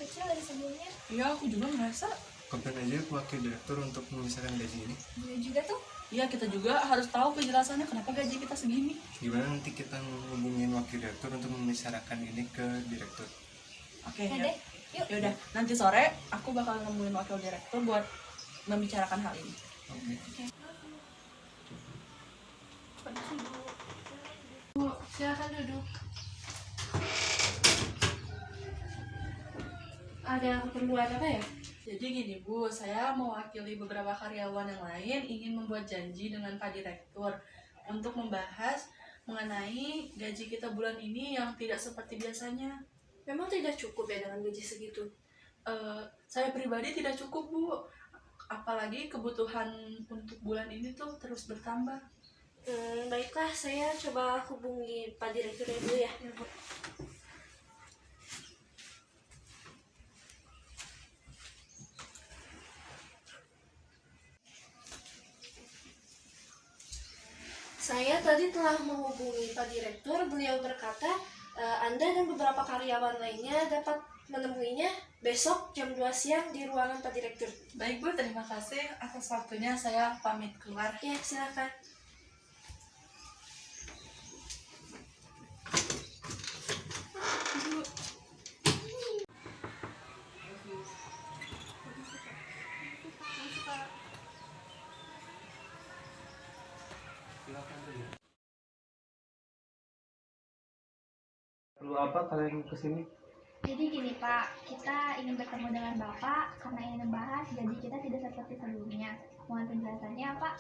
kecil dari sebelumnya. Iya, aku juga merasa. Kapan aja wakil direktur untuk memisahkan gaji ini? Bener juga tuh. Iya, kita juga harus tahu penjelasannya kenapa gaji kita segini. Gimana nanti kita ngehubungin wakil direktur untuk memisahkan ini ke direktur? Oke, Nah ya. deh, yuk. Ya udah, nanti sore aku bakal nemuin wakil direktur buat membicarakan hal ini. Oke. Bu, silakan duduk. Ada keperluan apa ya? Jadi gini Bu, saya mewakili beberapa karyawan yang lain ingin membuat janji dengan Pak Direktur untuk membahas mengenai gaji kita bulan ini yang tidak seperti biasanya. Memang tidak cukup ya dengan gaji segitu. Saya pribadi tidak cukup Bu, apalagi kebutuhan untuk bulan ini tuh terus bertambah. Baiklah, saya coba hubungi Pak Direktur dulu ya. Saya tadi telah menghubungi Pak Direktur. Beliau berkata Anda dan beberapa karyawan lainnya dapat menemuinya besok jam 2 siang di ruangan Pak Direktur. Baik Bu, terima kasih atas waktunya, saya pamit keluar. Ya, silakan. Perlu apa kalian kesini? Jadi gini Pak, kita ingin bertemu dengan Bapak karena ingin membahas gaji kita tidak seperti sebelumnya. Mohon penjelasannya Pak.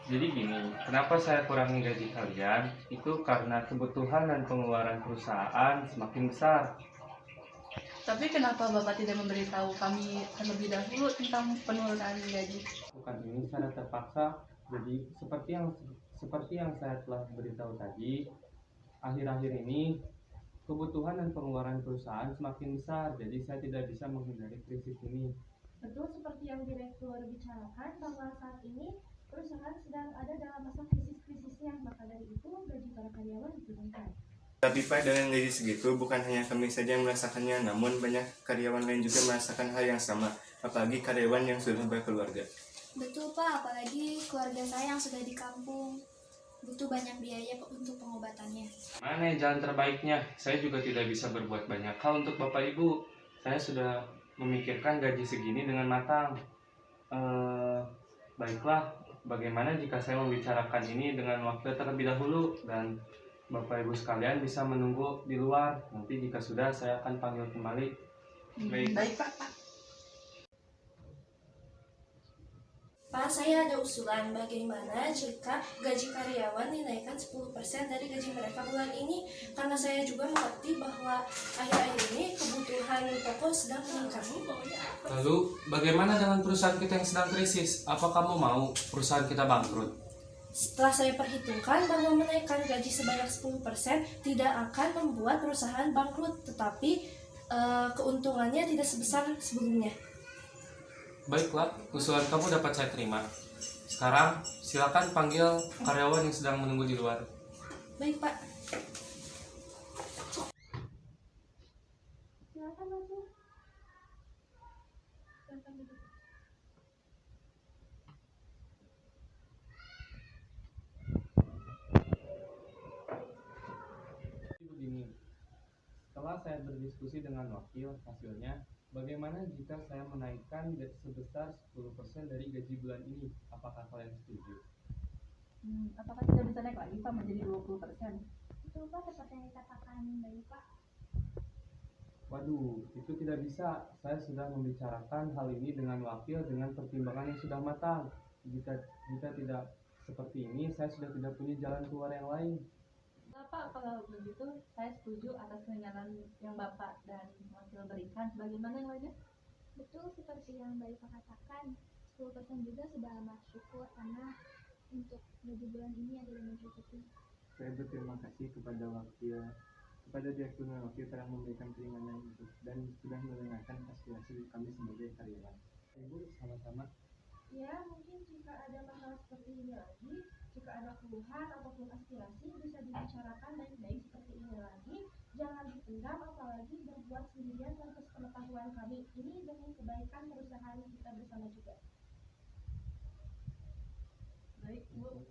Jadi gini, kenapa saya kurangi gaji kalian? Itu karena kebutuhan dan pengeluaran perusahaan semakin besar. Tapi kenapa Bapak tidak memberitahu kami terlebih dahulu tentang penurunan gaji? Bukan ini secara terpaksa. Jadi seperti yang saya telah beritahu tadi, akhir-akhir ini kebutuhan dan pengeluaran perusahaan semakin besar. Jadi saya tidak bisa menghindari krisis ini. Betul seperti yang Direktur bicarakan bahwa saat ini perusahaan sedang ada dalam masa krisis-krisisnya, maka dari itu gaji para karyawan diturunkan. Tapi Pak, dengan gaji segitu bukan hanya kami saja yang merasakannya, namun banyak karyawan lain juga merasakan hal yang sama, apalagi karyawan yang sudah berkeluarga. Betul Pak, apalagi keluarga saya yang sudah di kampung. Butuh banyak biaya untuk pengobatannya. Mana jalan terbaiknya? Saya juga tidak bisa berbuat banyak hal untuk Bapak Ibu. Saya sudah memikirkan gaji segini dengan matang. Baiklah, bagaimana jika saya membicarakan ini dengan wakil terlebih dahulu dan Bapak Ibu sekalian bisa menunggu di luar. Nanti jika sudah saya akan panggil kembali. Baik Pak. Pak, saya ada usulan bagaimana jika gaji karyawan dinaikkan 10% dari gaji mereka bulan ini, karena saya juga mengerti bahwa akhir-akhir ini kebutuhan pokok sedang meningkat. Lalu, bagaimana dengan perusahaan kita yang sedang krisis? Apa kamu mau perusahaan kita bangkrut? Setelah saya perhitungkan bahwa menaikkan gaji sebanyak 10% tidak akan membuat perusahaan bangkrut, tetapi keuntungannya tidak sebesar sebelumnya. Baiklah, usulan kamu dapat saya terima. Sekarang, silakan panggil karyawan yang sedang menunggu di luar. Baik, Pak. Silakan masuk. Silakan duduk. Begini, setelah saya berdiskusi dengan wakil, hasilnya bagaimana jika saya menaikkan sebesar 10% dari gaji bulan ini? Apakah kalian setuju? Apakah tidak bisa naik lagi Pak menjadi 20%? Betul Pak, seperti yang dikatakan Bayu Pak. Waduh, itu tidak bisa. Saya sudah membicarakan hal ini dengan wakil dengan pertimbangan yang sudah matang. Jika tidak seperti ini, saya sudah tidak punya jalan keluar yang lain. Bapak, kalau begitu saya setuju atas keringanan yang Bapak dan wakil berikan. Bagaimana yang lainnya? Betul seperti yang Bayu Pak katakan, 10% juga sudah amat syukur karena untuk gaji bulan ini adalah mencukupi. Saya berterima kasih kepada direktur dan wakil telah memberikan keringanan itu dan sudah mendengarkan aspirasi kami sebagai karyawan. Ibu, sama-sama. Ya, mungkin jika ada masalah seperti ini lagi, jika ada keluhan ataupun aspirasi bisa dibicarakan baik-baik seperti ini lagi Jangan dipendam, apalagi berbuat sendirian tanpa sepengetahuan kami. Ini demi kebaikan perusahaan kita bersama juga. Baik, Bu.